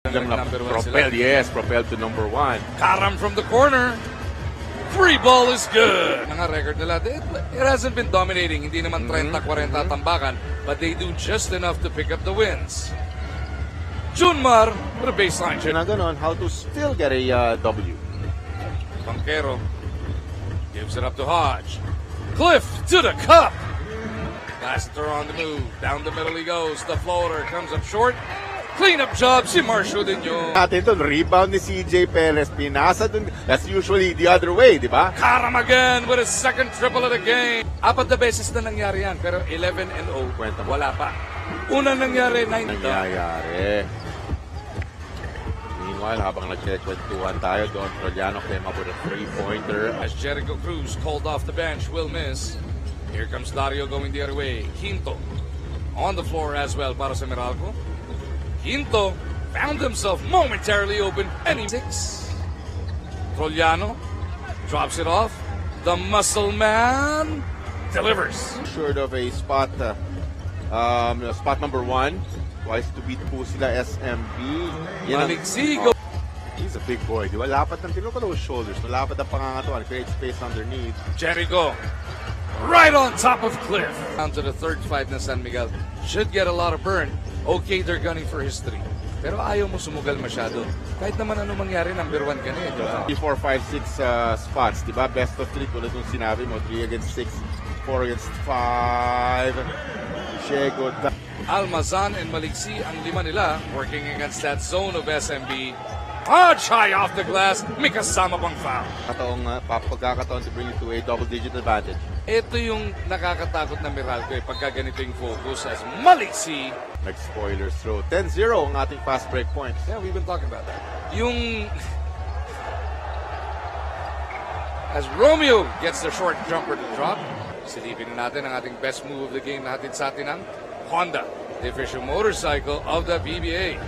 Number one Propel, sila. yes, propel to number 1. Karam from the corner. Free ball is good. Ang record nila, it hasn't been dominating. Hindi naman 30-40 tambakan, but they do just enough to pick up the wins. Junmar with a baseline check. Na ganon, how to still get a W. Banquero gives it up to Hodge. Cliff to the cup. Lassiter on the move. Down the middle he goes. The floater comes up short. Cleanup job si Marcio din yun. Natin doon, rebound ni CJ Perez, pinasa doon. That's usually the other way, di ba? Karam again with his second triple of the game. 4 na beses na nangyari yan, pero 11-0. Kwenta mo. Wala pa. Una nangyari, 9. Nangyayari. Meanwhile, habang nagkikwentuhan tayo, Don Trollano came up with a 3-pointer. As Jericho Cruz called off the bench, will miss. Here comes Dario going the other way. Quinto on the floor as well para sa Meralco. Quinto found himself momentarily open. And 6. Trollano drops it off. The muscle man delivers. Short of a spot, spot number 1. Twice to beat po sila SMB. Maligsigo. He's a big boy, di ba? Lapat ng tinupa those shoulders. Malapat ang pangangatuan. Create space underneath. Jericho right on top of Cliff. Down to the third fight na San Miguel. Should get a lot of burn. Okay, they're gunning for his 3. Pero ayaw mo sumugal masyado. Kahit naman ano mangyari, number 1 ka na eh. 3, 4, 5, 6 spots, di ba? Best of 3 tulad ng sinabi mo. 3 against 6, 4 against 5. Diego. Almazan and Maliksi ang 5 nila working against that zone of SMB. Hodge high off the glass. May kasama pang foul. Pagkakataon to bring it to a double-digit advantage. Ito yung nakakatakot na Meralco eh, pagka ganito yung focus as Maliksi. Nag-spoilers throw. 10-0 ang ating fast break points. Yeah, we've been talking about that. Yung... As Romeo gets the short jumper to drop, silipin na natin ang ating best move of the game natin sa atin ang Honda, the official motorcycle of the PBA.